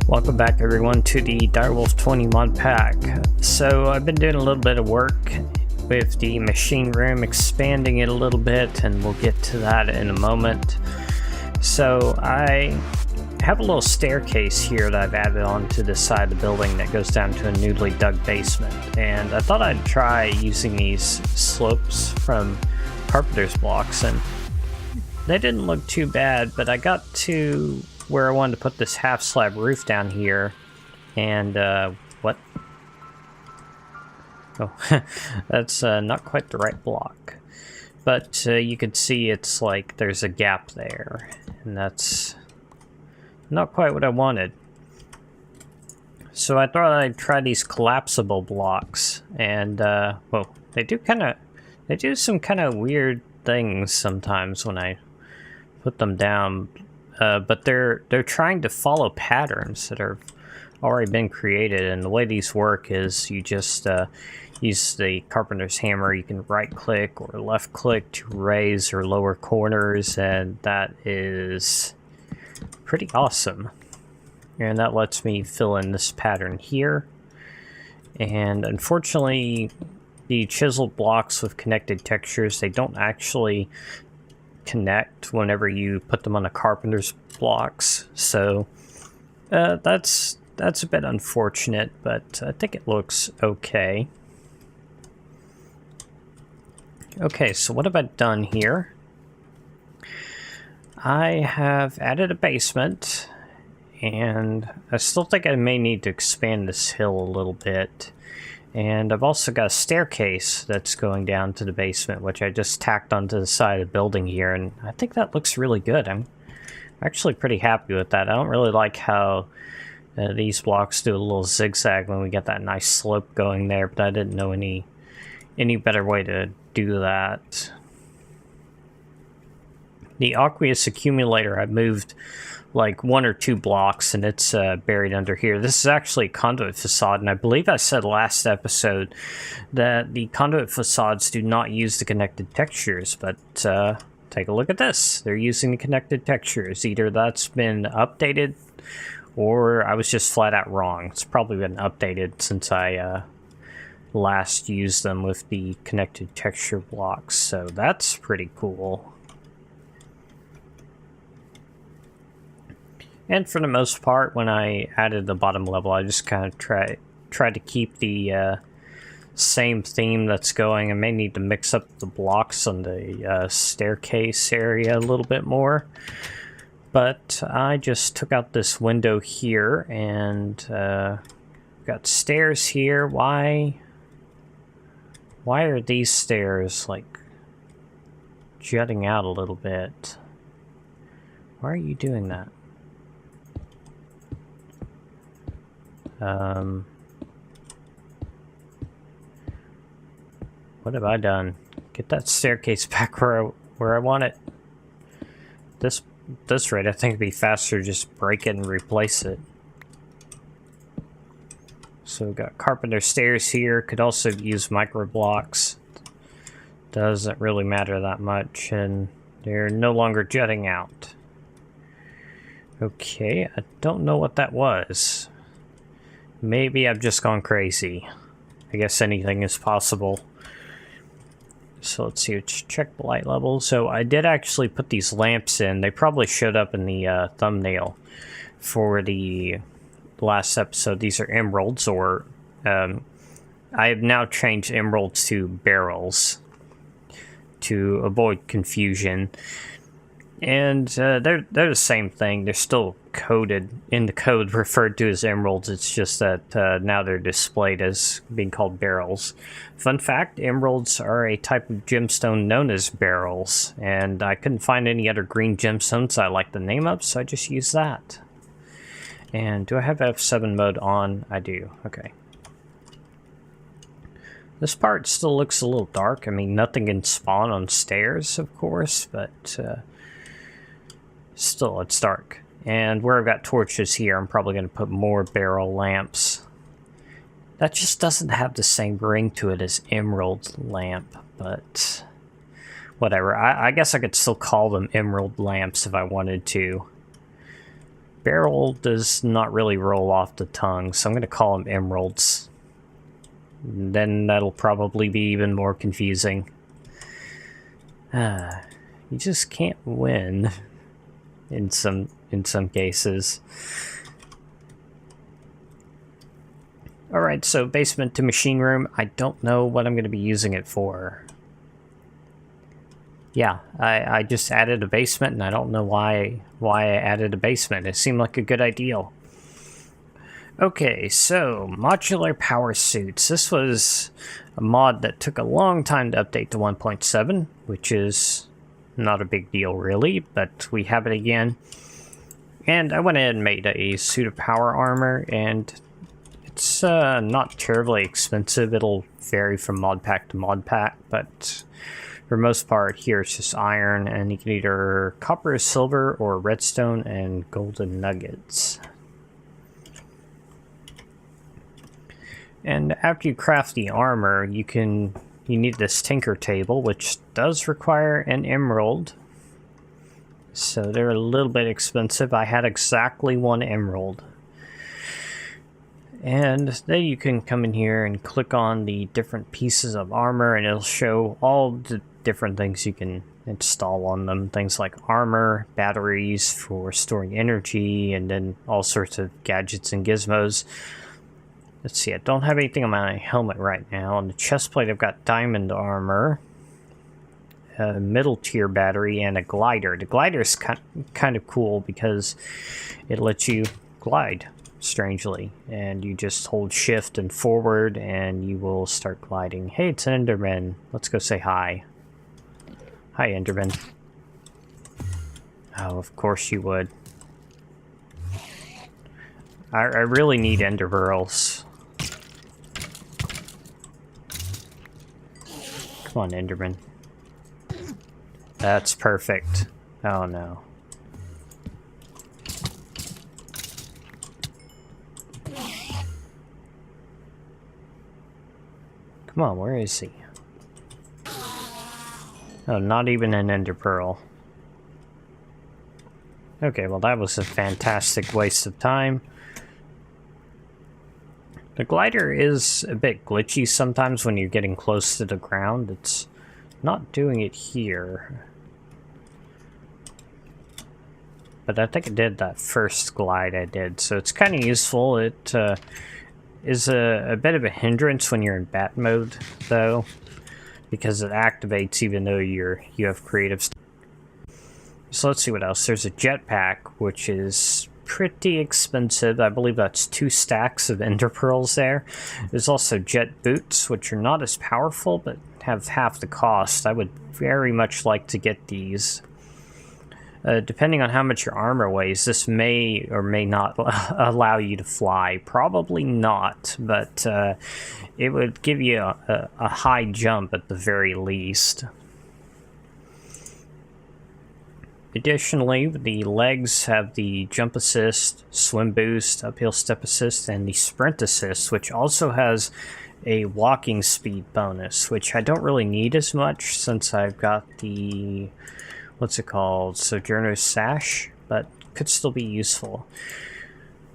Welcome back everyone to the Direwolf20 mod pack. So I've been doing a little bit of work with the machine room, expanding it a little bit, and we'll get to that in a moment. So I have a little staircase here that I've added onto the side of the building that goes down to a newly dug basement, and I thought I'd try using these slopes from carpenter's blocks, and they didn't look too bad, but I got to where I wanted to put this half slab roof down here, and what? Oh, that's not quite the right block, but you can see it's like there's a gap there, and that's not quite what I wanted. So I thought I'd try these collapsible blocks, and well, they do some kind of weird things sometimes when I put them down. But they're trying to follow patterns that are already been created, and the way these work is you just use the carpenter's hammer. You can right click or left click to raise or lower corners, and that is pretty awesome. And that lets me fill in this pattern here. And unfortunately, the chiseled blocks with connected textures, they don't actually connect whenever you put them on the carpenter's blocks, so that's a bit unfortunate, but I think it looks okay. Okay, so what have I done here? I have added a basement, and I still think I may need to expand this hill a little bit. And I've also got a staircase that's going down to the basement, which I just tacked onto the side of the building here, and I think that looks really good. I'm actually pretty happy with that. I don't really like how these blocks do a little zigzag when we get that nice slope going there, but I didn't know any better way to do that. The aqueous accumulator I moved like 1 or 2 blocks, and it's buried under here. This is actually Conduit Facade, and I believe I said last episode that the Conduit Facades do not use the connected textures, but take a look at this. They're using the connected textures. Either that's been updated, or I was just flat out wrong. It's probably been updated since I last used them with the connected texture blocks, so that's pretty cool. And for the most part, when I added the bottom level, I just kind of tried to keep the same theme that's going. I may need to mix up the blocks on the staircase area a little bit more. But I just took out this window here, and got stairs here. Why are these stairs like jutting out a little bit? Why are you doing that? What have I done? Get that staircase back where I want it. This rate, I think it'd be faster to just break it and replace it. So we've got carpenter stairs here. Could also use micro blocks. Doesn't really matter that much, and they're no longer jutting out. Okay, I don't know what that was. Maybe I've just gone crazy. I guess anything is possible. So let's see, let's check the light level. So I did actually put these lamps in. They probably showed up in the thumbnail for the last episode. These are emeralds, or I have now changed emeralds to barrels to avoid confusion. And they're the same thing. They're still coded in the code, referred to as emeralds. It's just that now they're displayed as being called barrels. Fun fact, emeralds are a type of gemstone known as barrels, and I couldn't find any other green gemstones I like the name of, so I just used that. And do I have F7 mode on? I do. Okay. This part still looks a little dark. I mean, nothing can spawn on stairs, of course, but still, it's dark. And where I've got torches here, I'm probably going to put more barrel lamps. That just doesn't have the same ring to it as emerald lamp, but whatever. I guess I could still call them emerald lamps if I wanted to. Barrel does not really roll off the tongue, so I'm going to call them emeralds. And then that'll probably be even more confusing. You just can't win in some cases. Alright, so basement to machine room. I don't know what I'm going to be using it for. Yeah, I just added a basement, and I don't know why I added a basement. It seemed like a good idea. Okay, so Modular Powersuits. This was a mod that took a long time to update to 1.7, which is not a big deal really, but we have it again. And I went ahead and made a suit of power armor, and it's not terribly expensive. It'll vary from mod pack to mod pack, but for the most part here it's just iron, and you can either copper, silver, or redstone and golden nuggets. And after you craft the armor, you need this tinker table, which does require an emerald. So they're a little bit expensive. I had exactly 1 emerald. And then you can come in here and click on the different pieces of armor, and it'll show all the different things you can install on them. Things like armor, batteries for storing energy, and then all sorts of gadgets and gizmos. Let's see, I don't have anything on my helmet right now. On the chest plate, I've got diamond armor, a middle tier battery, and a glider. The glider is kind of cool because it lets you glide, strangely. And you just hold shift and forward, and you will start gliding. Hey, it's an Enderman. Let's go say hi. Hi, Enderman. Oh, of course you would. I really need ender pearls. Come on, Enderman. That's perfect. Oh no. Come on, where is he? Oh, not even an ender pearl. Okay, well that was a fantastic waste of time. The glider is a bit glitchy sometimes when you're getting close to the ground. It's not doing it here. But I think it did that first glide I did, so it's kind of useful. It is a bit of a hindrance when you're in bat mode, though, because it activates even though you have creative stuff. So let's see what else. There's a jetpack, which is pretty expensive. I believe that's 2 stacks of ender pearls there. There's also jet boots, which are not as powerful, but have half the cost. I would very much like to get these. Depending on how much your armor weighs, this may or may not allow you to fly. Probably not, but it would give you a high jump at the very least. Additionally, the legs have the jump assist, swim boost, uphill step assist, and the sprint assist, which also has a walking speed bonus, which I don't really need as much since I've got the, what's it called, Sojourner's Sash, but could still be useful.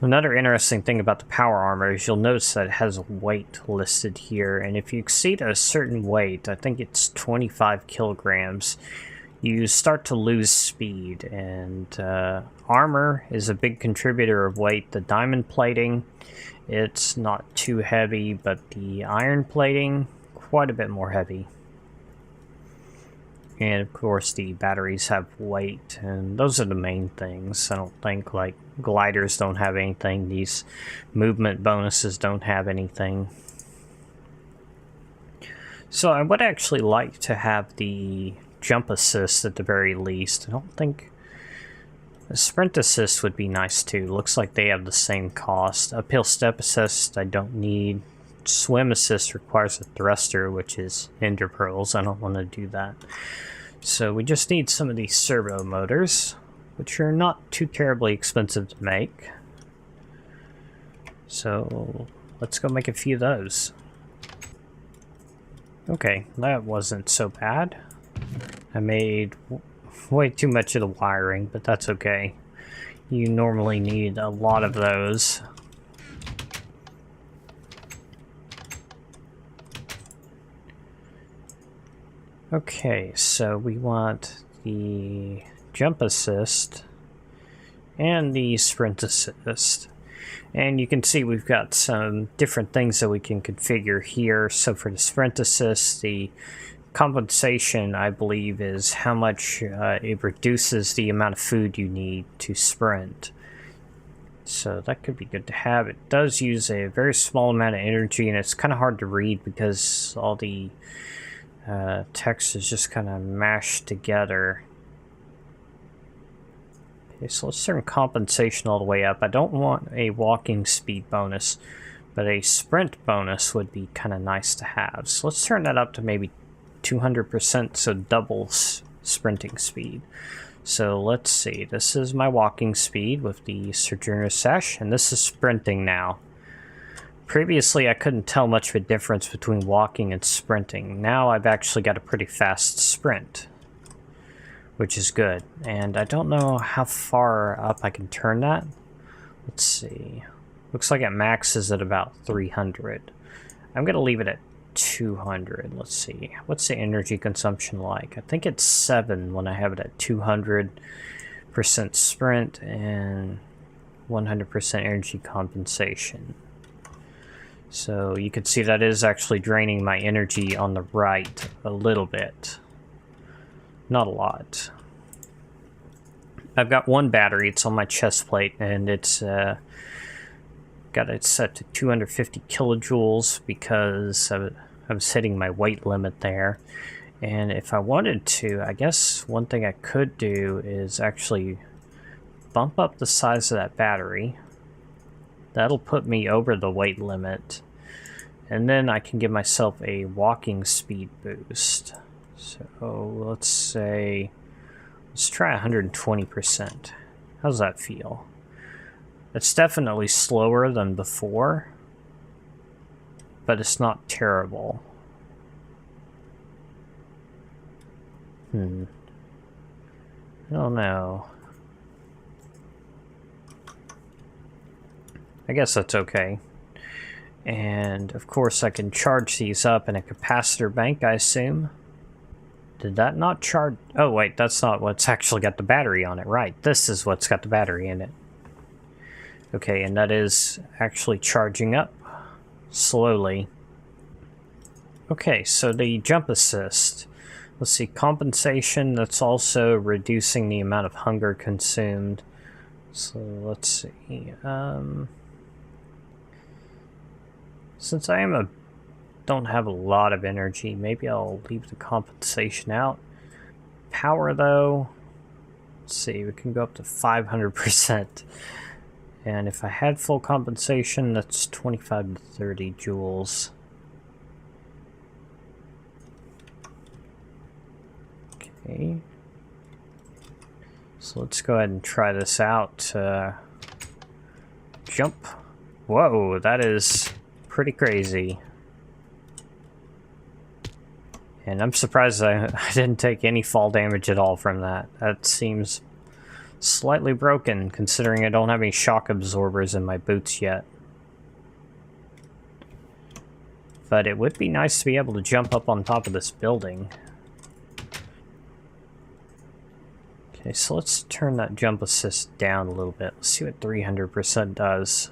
Another interesting thing about the power armor is you'll notice that it has a weight listed here, and if you exceed a certain weight, I think it's 25 kilograms, you start to lose speed, and armor is a big contributor of weight. The diamond plating, it's not too heavy, but the iron plating, quite a bit more heavy. And of course the batteries have weight, and those are the main things. I don't think, like, gliders don't have anything, these movement bonuses don't have anything. So I would actually like to have the jump assist at the very least. I don't think a sprint assist would be nice too. Looks like they have the same cost. Uphill step assist I don't need. Swim assist requires a thruster, which is ender pearls. I don't want to do that. So we just need some of these servo motors, which are not too terribly expensive to make. So let's go make a few of those. Okay, that wasn't so bad. I made way too much of the wiring, but that's okay. You normally need a lot of those. Okay, so we want the jump assist and the sprint assist. And you can see we've got some different things that we can configure here. So for the sprint assist, the compensation, I believe, is how much it reduces the amount of food you need to sprint. So that could be good to have. It does use a very small amount of energy, and it's kind of hard to read because all the text is just kind of mashed together. Okay, so let's turn compensation all the way up. I don't want a walking speed bonus, but a sprint bonus would be kind of nice to have. So let's turn that up to maybe 200%, so doubles sprinting speed. So let's see, this is my walking speed with the Sojourner Sash, and this is sprinting now. Previously I couldn't tell much of a difference between walking and sprinting. Now I've actually got a pretty fast sprint, which is good. And I don't know how far up I can turn that. Let's see. Looks like it maxes at about 300. I'm going to leave it at 200. Let's see. What's the energy consumption like? I think it's 7 when I have it at 200% sprint and 100% energy compensation. So you can see that is actually draining my energy on the right a little bit. Not a lot. I've got one battery, it's on my chest plate, and it's got it set to 250 kilojoules because I was hitting my weight limit there. And if I wanted to, I guess one thing I could do is actually bump up the size of that battery. That'll put me over the weight limit. And then I can give myself a walking speed boost. So let's say, let's try 120%. How's that feel? It's definitely slower than before, but it's not terrible. I don't know. I guess that's okay. And of course I can charge these up in a capacitor bank, I assume. Did that not charge? Oh wait, that's not what's actually got the battery on it. Right, this is what's got the battery in it. Okay, and that is actually charging up slowly. Okay, so the jump assist. Let's see, compensation, that's also reducing the amount of hunger consumed. So let's see. Since I don't have a lot of energy, maybe I'll leave the compensation out. Power though, let's see, we can go up to 500%. And if I had full compensation, that's 25 to 30 joules. Okay. So let's go ahead and try this out. Jump. Whoa, that is pretty crazy. And I'm surprised I didn't take any fall damage at all from that. That seems slightly broken, considering I don't have any shock absorbers in my boots yet. But it would be nice to be able to jump up on top of this building. Okay, so let's turn that jump assist down a little bit. Let's see what 300% does.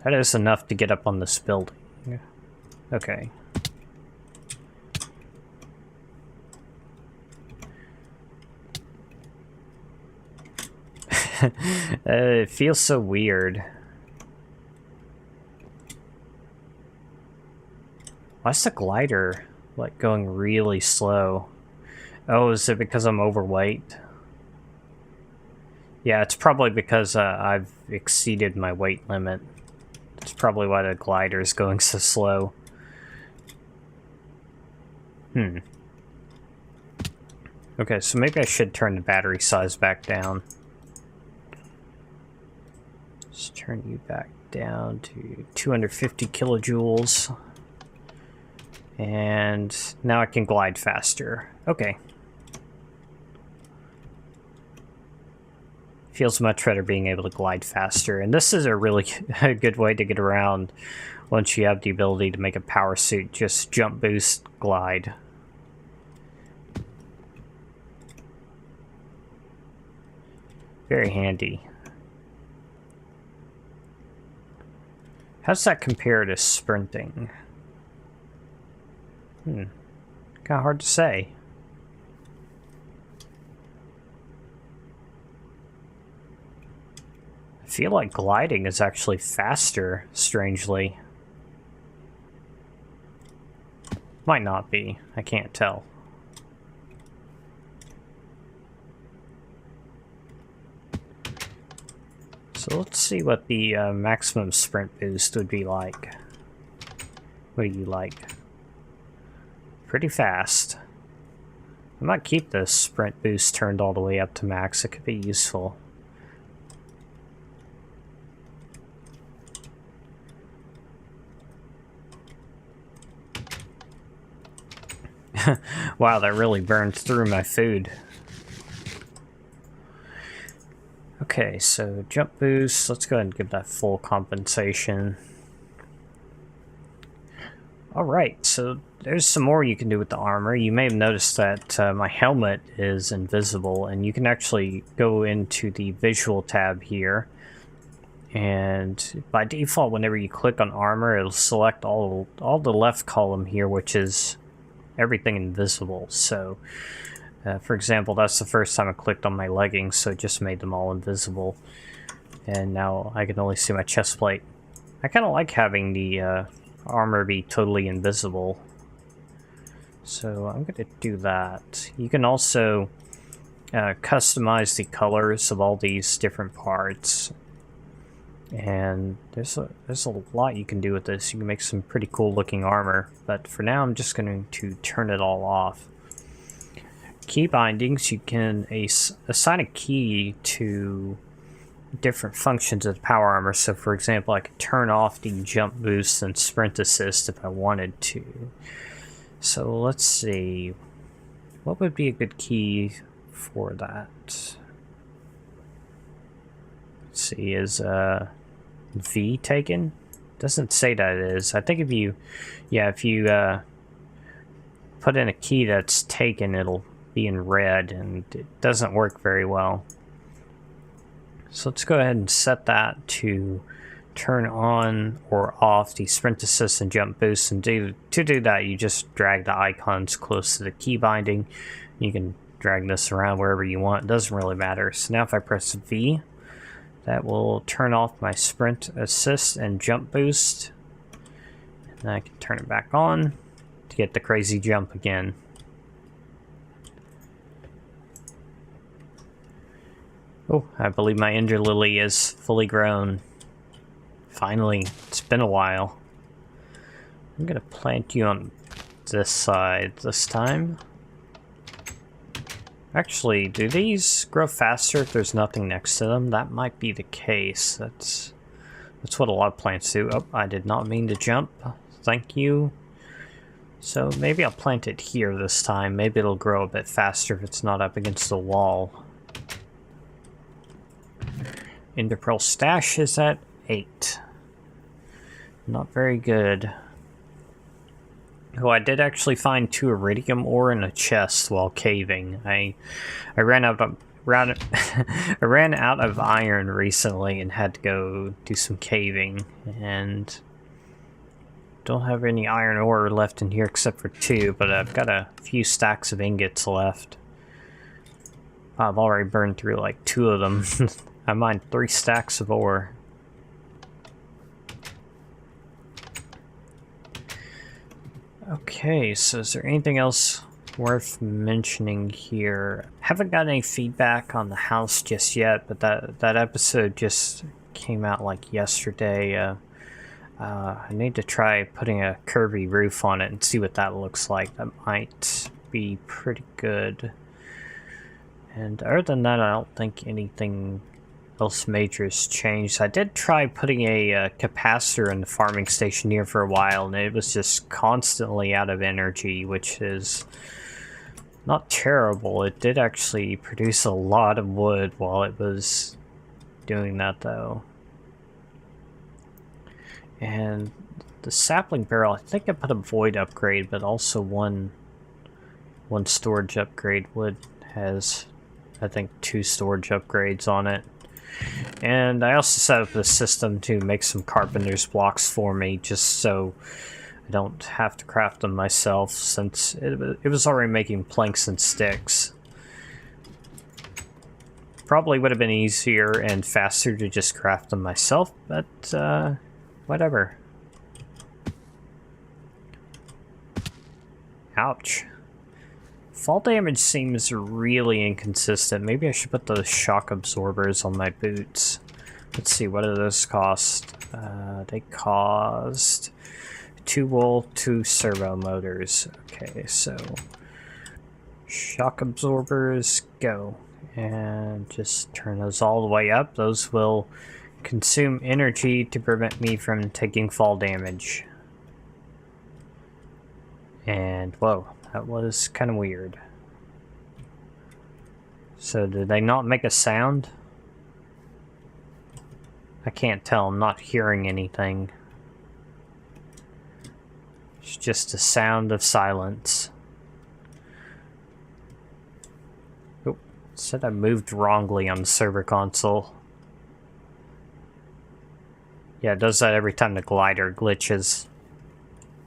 That is enough to get up on this building. Okay. It feels so weird. Why's the glider like going really slow? Oh, is it because I'm overweight? Yeah, it's probably because I've exceeded my weight limit. That's probably why the glider is going so slow. Okay, so maybe I should turn the battery size back down. Let's turn you back down to 250 kilojoules. And now I can glide faster. Okay. Feels much better being able to glide faster, and this is a really good way to get around once you have the ability to make a power suit. Just jump, boost, glide. Very handy. How's that compare to sprinting? Kind of hard to say. I feel like gliding is actually faster, strangely. Might not be. I can't tell. So let's see what the maximum sprint boost would be like. What do you like? Pretty fast. I might keep the sprint boost turned all the way up to max. It could be useful. Wow, that really burned through my food. Okay, so jump boost. Let's go ahead and give that full compensation. Alright, so there's some more you can do with the armor. You may have noticed that my helmet is invisible, and you can actually go into the visual tab here. And by default, whenever you click on armor, it'll select all the left column here, which is everything invisible. So, for example, that's the first time I clicked on my leggings, so it just made them all invisible. And now I can only see my chest plate. I kind of like having the armor be totally invisible. So I'm going to do that. You can also customize the colors of all these different parts. And there's a lot you can do with this. You can make some pretty cool looking armor, but for now I'm just going to turn it all off. Key bindings, you can assign a key to different functions of the power armor. So for example, I could turn off the jump boost and sprint assist if I wanted to. So let's see, what would be a good key for that? Let's see, is V taken? Doesn't say that it is. I think if you put in a key that's taken, it'll be in red, and it doesn't work very well. So let's go ahead and set that to turn on or off the sprint assist and jump boost. And to do that, you just drag the icons close to the key binding. You can drag this around wherever you want. It doesn't really matter. So now if I press V, that will turn off my sprint assist and jump boost. And I can turn it back on to get the crazy jump again. Oh, I believe my Ender Lily is fully grown. Finally, it's been a while. I'm gonna plant you on this side this time. Actually, do these grow faster if there's nothing next to them? That might be the case. That's what a lot of plants do. Oh, I did not mean to jump. Thank you. So maybe I'll plant it here this time. Maybe it'll grow a bit faster if it's not up against the wall. Ender Pearl stash is at 8. Not very good. Oh, I did actually find 2 iridium ore in a chest while caving. I ran out of I ran out of iron recently and had to go do some caving, and don't have any iron ore left in here except for 2, but I've got a few stacks of ingots left. I've already burned through like 2 of them. I mined 3 stacks of ore. Okay, so is there anything else worth mentioning here? Haven't got any feedback on the house just yet, but that episode just came out like yesterday. I need to try putting a curvy roof on it and see what that looks like. That might be pretty good. And other than that, I don't think anything else major has changed. I did try putting a capacitor in the farming station here for a while, and it was just constantly out of energy, which is not terrible. It did actually produce a lot of wood while it was doing that though. And the sapling barrel, I think I put a void upgrade, but also one storage upgrade. Wood has, I think, 2 storage upgrades on it. And I also set up the system to make some carpenter's blocks for me, just so I don't have to craft them myself, since it was already making planks and sticks. Probably would have been easier and faster to just craft them myself, but whatever. Ouch. Fall damage seems really inconsistent. Maybe I should put those shock absorbers on my boots. Let's see, what do those cost? They cost 2 wool, 2 servo motors. Okay, so shock absorbers, go. And just turn those all the way up. Those will consume energy to prevent me from taking fall damage. And whoa, that was kind of weird. So did they not make a sound? I can't tell, I'm not hearing anything. It's just a sound of silence. Oh, it said I moved wrongly on the server console. Yeah, it does that every time the glider glitches.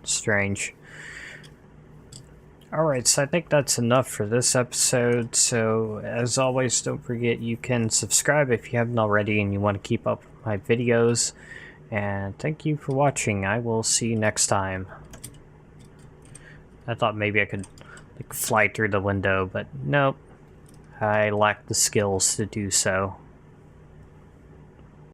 Strange. Alright, so I think that's enough for this episode. So, as always, don't forget you can subscribe if you haven't already and you want to keep up with my videos. And thank you for watching. I will see you next time. I thought maybe I could like fly through the window, but nope. I lack the skills to do so.